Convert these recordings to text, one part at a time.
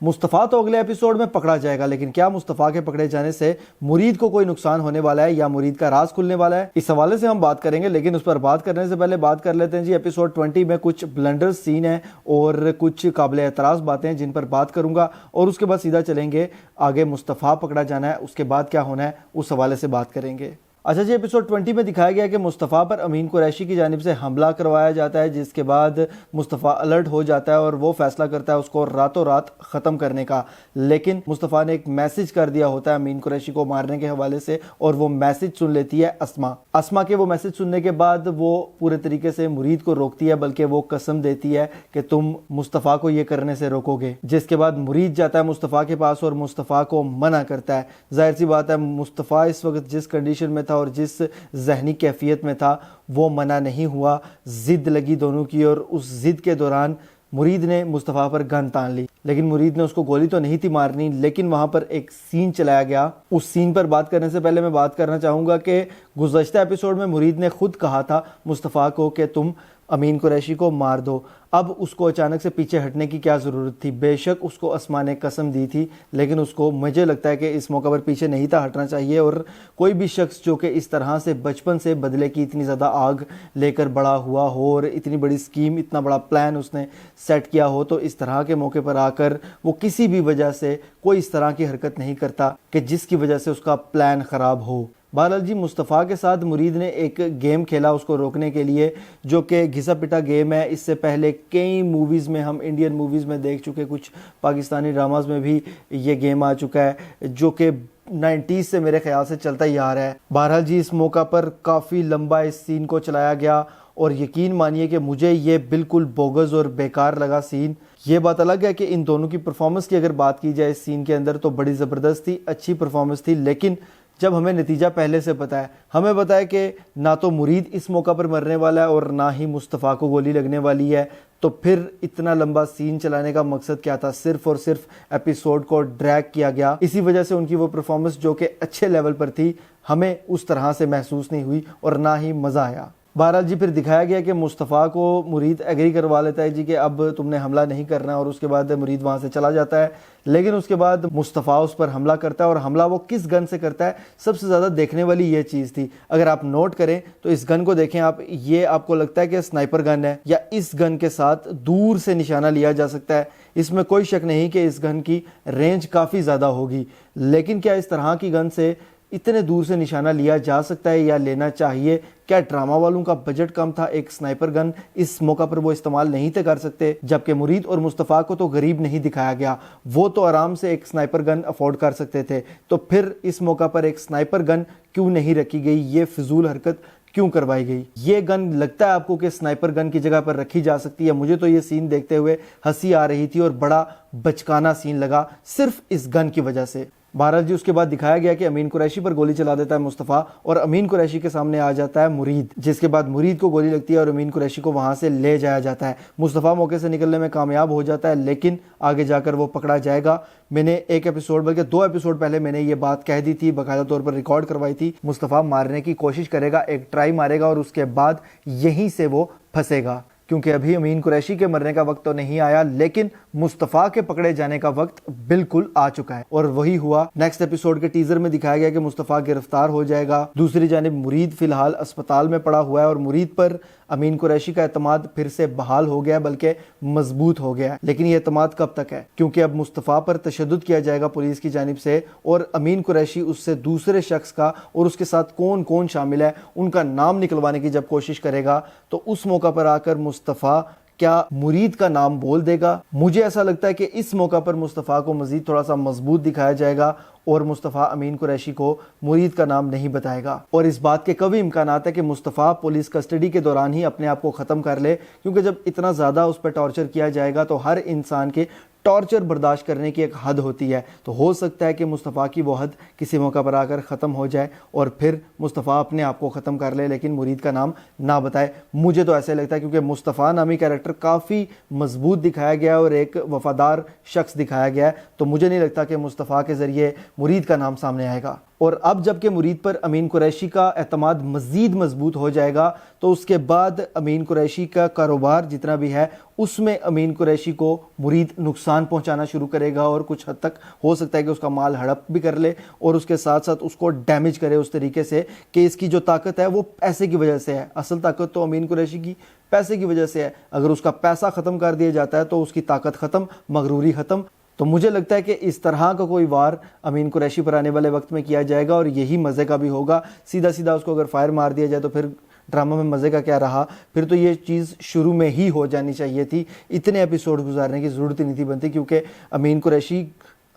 मुस्तफ़ा तो अगले एपिसोड में पकड़ा जाएगा, लेकिन क्या मुस्तफ़ा के पकड़े जाने से मुरीद को कोई नुकसान होने वाला है या मुरीद का राज खुलने वाला है? इस हवाले से हम बात करेंगे, लेकिन उस पर बात करने से पहले बात कर लेते हैं जी एपिसोड 20 में कुछ ब्लंडर सीन है और कुछ काबिल एतराज़ बातें हैं जिन पर बात करूंगा, और उसके बाद सीधा चलेंगे आगे मुस्तफ़ा पकड़ा जाना है, उसके बाद क्या होना है उस हवाले से बात करेंगे। अच्छा जी, एपिसोड 20 में दिखाया गया कि मुस्तफ़ा पर अमीन कुरैशी की जानिब से हमला करवाया जाता है, जिसके बाद मुस्तफ़ा अलर्ट हो जाता है और वो फैसला करता है उसको रातों रात ख़त्म करने का। लेकिन मुस्तफ़ा ने एक मैसेज कर दिया होता है अमीन कुरैशी को मारने के हवाले से, और वो मैसेज सुन लेती है अस्मा के वो मैसेज सुनने के बाद वो पूरे तरीके से मुरीद को रोकती है, बल्कि वो कसम देती है कि तुम मुस्तफ़ा को ये करने से रोकोगे। जिसके बाद मुरीद जाता है मुस्तफ़ा के पास और मुस्तफ़ा को मना करता है। जाहिर सी बात है, मुस्तफ़ा इस वक्त जिस कंडीशन में था और जिस जहनी कैफियत में था वो मना नहीं हुआ। जिद लगी दोनों की और उस जिद के दौरान मुरीद ने मुस्तफ़ा पर गन तान ली, लेकिन मुरीद ने उसको गोली तो नहीं थी मारनी, लेकिन वहां पर एक सीन चलाया गया। उस सीन पर बात करने से पहले मैं बात करना चाहूंगा कि गुज़श्ता एपिसोड में मुरीद ने खुद कहा था मुस्तफ़ा को कि तुम अमीन कुरैशी को मार दो। अब उसको अचानक से पीछे हटने की क्या ज़रूरत थी? बेशक उसको अस्मा ने कसम दी थी, लेकिन उसको मुझे लगता है कि इस मौका पर पीछे नहीं था हटना चाहिए। और कोई भी शख्स जो कि इस तरह से बचपन से बदले की इतनी ज़्यादा आग लेकर बड़ा हुआ हो और इतनी बड़ी स्कीम, इतना बड़ा प्लान उसने सेट किया हो, तो इस तरह के मौके पर आकर वो किसी भी वजह से कोई इस तरह की हरकत नहीं करता कि जिसकी वजह से उसका प्लान ख़राब हो। बहरहाल जी, मुस्तफ़ा के साथ मुरीद ने एक गेम खेला उसको रोकने के लिए, जो कि घिसा पिटा गेम है। इससे पहले कई मूवीज़ में, हम इंडियन मूवीज़ में देख चुके, कुछ पाकिस्तानी ड्रामाज में भी ये गेम आ चुका है, जो कि 90s से मेरे ख्याल से चलता ही आ रहा है। बहरहाल जी, इस मौका पर काफ़ी लंबा इस सीन को चलाया गया और यकीन मानिए कि मुझे ये बिल्कुल बोगस और बेकार लगा सीन। ये बात अलग है कि इन दोनों की परफॉर्मेंस की अगर बात की जाए इस सीन के अंदर तो बड़ी ज़बरदस्त थी, अच्छी परफॉर्मेंस थी, लेकिन जब हमें नतीजा पहले से पता है, हमें पता है कि ना तो मुरीद इस मौका पर मरने वाला है और ना ही मुस्तफ़ा को गोली लगने वाली है, तो फिर इतना लंबा सीन चलाने का मकसद क्या था? सिर्फ और सिर्फ एपिसोड को ड्रैग किया गया। इसी वजह से उनकी वो परफॉर्मेंस जो कि अच्छे लेवल पर थी, हमें उस तरह से महसूस नहीं हुई और ना ही मज़ा आया। बहरहाल जी, फिर दिखाया गया कि मुस्तफ़ा को मुरीद एग्री करवा लेता है जी कि अब तुमने हमला नहीं करना, और उसके बाद मुरीद वहाँ से चला जाता है। लेकिन उसके बाद मुस्तफ़ा उस पर हमला करता है, और हमला वो किस गन से करता है, सबसे ज़्यादा देखने वाली ये चीज़ थी। अगर आप नोट करें तो इस गन को देखें आप, ये आपको लगता है कि स्नाइपर गन है या इस गन के साथ दूर से निशाना लिया जा सकता है। इसमें कोई शक नहीं कि इस गन की रेंज काफ़ी ज़्यादा होगी, लेकिन क्या इस तरह की गन से इतने दूर से निशाना लिया जा सकता है या लेना चाहिए? क्या ड्रामा वालों का बजट कम था? एक स्नाइपर गन इस मौका पर वो इस्तेमाल नहीं थे कर सकते? जबकि मुरीद और मुस्तफ़ा को तो गरीब नहीं दिखाया गया, वो तो आराम से एक स्नाइपर गन अफोर्ड कर सकते थे, तो फिर इस मौका पर एक स्नाइपर गन क्यों नहीं रखी गई? ये फिजूल हरकत क्यों करवाई गई? ये गन लगता है आपको कि स्नाइपर गन की जगह पर रखी जा सकती है? मुझे तो ये सीन देखते हुए हंसी आ रही थी और बड़ा बचकाना सीन लगा सिर्फ इस गन की वजह से। बहरहाल जी, उसके बाद दिखाया गया कि अमीन कुरैशी पर गोली चला देता है मुस्तफ़ा और अमीन कुरैशी के सामने आ जाता है मुरीद, जिसके बाद मुरीद को गोली लगती है और अमीन कुरैशी को वहां से ले जाया जाता है। मुस्तफ़ा मौके से निकलने में कामयाब हो जाता है, लेकिन आगे जाकर वो पकड़ा जाएगा। मैंने एक एपिसोड, बल्कि 2 एपिसोड पहले मैंने ये बात कह दी थी, बाकायदा तौर पर रिकॉर्ड करवाई थी। मुस्तफ़ा मारने की कोशिश करेगा, एक ट्राई मारेगा और उसके बाद यहीं से वो फंसेगा, क्योंकि अभी अमीन कुरैशी के मरने का वक्त तो नहीं आया, लेकिन मुस्तफ़ा के पकड़े जाने का वक्त बिल्कुल आ चुका है। और वही हुआ। नेक्स्ट एपिसोड के टीजर में दिखाया गया कि मुस्तफ़ा गिरफ्तार हो जाएगा। दूसरी जानिब मुरीद फिलहाल अस्पताल में पड़ा हुआ है और मुरीद पर अमीन कुरैशी का एतमाद फिर से बहाल हो गया, बल्कि मजबूत हो गया। लेकिन ये एतमाद कब तक है? क्योंकि अब मुस्तफ़ा पर तशद्दुद किया जाएगा पुलिस की जानिब से, और अमीन कुरैशी उससे दूसरे शख्स का और उसके साथ कौन कौन शामिल है उनका नाम निकलवाने की जब कोशिश करेगा, तो उस मौका पर आकर मुस्तफ़ा क्या मुरीद का नाम बोल देगा? मुझे ऐसा लगता है कि इस मौका पर मुस्तफ़ा को मजीद थोड़ा सा मजबूत दिखाया जाएगा और मुस्तफ़ा अमीन कुरैशी को मुरीद का नाम नहीं बताएगा। और इस बात के कभी इम्कानात है कि मुस्तफ़ा पुलिस कस्टडी के दौरान ही अपने आप को ख़त्म कर ले, क्योंकि जब इतना ज़्यादा उस पर टॉर्चर किया जाएगा तो हर इंसान के टॉर्चर बर्दाश्त करने की एक हद होती है। तो हो सकता है कि मुस्तफ़ा की वो हद किसी मौका पर आकर ख़त्म हो जाए और फिर मुस्तफ़ा अपने आप को ख़त्म कर ले, लेकिन मुरीद का नाम ना बताए। मुझे तो ऐसे लगता है, क्योंकि मुस्तफ़ा नामी कैरेक्टर काफ़ी मजबूत दिखाया गया और एक वफादार शख्स दिखाया गया है, तो मुझे नहीं लगता कि मुस्तफ़ा के ज़रिए मुरीद का नाम सामने आएगा। اور اب جب کہ مرید پر امین قریشی کا اعتماد مزید مضبوط ہو جائے گا تو اس کے بعد امین قریشی کا کاروبار جتنا بھی ہے اس میں امین قریشی کو مرید نقصان پہنچانا شروع کرے گا، اور کچھ حد تک ہو سکتا ہے کہ اس کا مال ہڑپ بھی کر لے اور اس کے ساتھ ساتھ اس کو ڈیمیج کرے اس طریقے سے کہ اس کی جو طاقت ہے وہ پیسے کی وجہ سے ہے۔ اصل طاقت تو امین قریشی کی پیسے کی وجہ سے ہے، اگر اس کا پیسہ ختم کر دیا جاتا ہے تو اس کی طاقت ختم، مغروری ختم۔ تو مجھے لگتا ہے کہ اس طرح کا کوئی وار امین قریشی پر آنے والے وقت میں کیا جائے گا، اور یہی مزے کا بھی ہوگا۔ سیدھا سیدھا اس کو اگر فائر مار دیا جائے تو پھر ڈرامہ میں مزے کا کیا رہا؟ پھر تو یہ چیز شروع میں ہی ہو جانی چاہیے تھی، اتنے ایپیسوڈ گزارنے کی ضرورت ہی نہیں تھی بنتی، کیونکہ امین قریشی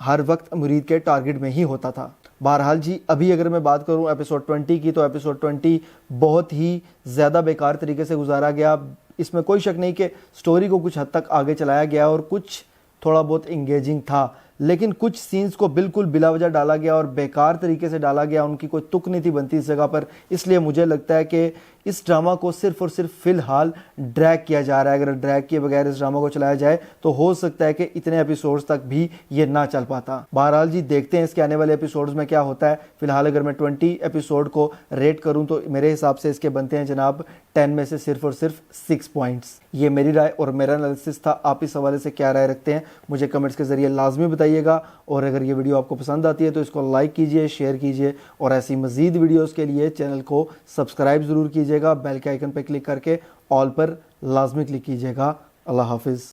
ہر وقت مرید کے ٹارگٹ میں ہی ہوتا تھا۔ بہرحال جی، ابھی اگر میں بات کروں ایپیسوڈ 20 کی تو ایپیسوڈ 20 بہت ہی زیادہ بیکار طریقے سے گزارا گیا۔ اس میں کوئی شک نہیں کہ سٹوری کو کچھ حد تک آگے چلایا گیا اور کچھ تھوڑا بہت انگیجنگ تھا، لیکن کچھ سینز کو بالکل بلا وجہ ڈالا گیا اور بیکار طریقے سے ڈالا گیا، ان کی کوئی تک نہیں تھی بنتی اس جگہ پر۔ اس لیے مجھے لگتا ہے کہ اس ڈرامہ کو صرف اور صرف فی الحال ڈریگ کیا جا رہا ہے۔ اگر ڈریگ کیے بغیر اس ڈرامہ کو چلایا جائے تو ہو سکتا ہے کہ اتنے ایپیسوڈز تک بھی یہ نہ چل پاتا۔ بہرحال جی، دیکھتے ہیں اس کے آنے والے ایپیسوڈز میں کیا ہوتا ہے۔ فی الحال اگر میں 20 ایپیسوڈ کو ریٹ کروں تو میرے حساب سے اس کے بنتے ہیں جناب 10 میں سے صرف اور صرف 6 پوائنٹس۔ یہ میری رائے اور میرا انالیسس تھا۔ آپ اس حوالے سے کیا رائے رکھتے ہیں مجھے کمنٹس کے ذریعے لازمی بتائیے گا، اور اگر یہ ویڈیو آپ کو پسند آتی ہے تو اس کو لائک کیجئے، شیئر کیجئے، اور ایسی مزید ویڈیوز کے لیے چینل کو سبسکرائب ضرور کیجئے گا۔ بیل کے آئیکن پہ کلک کر کے آل پر لازمی کلک کیجئے گا۔ اللہ حافظ۔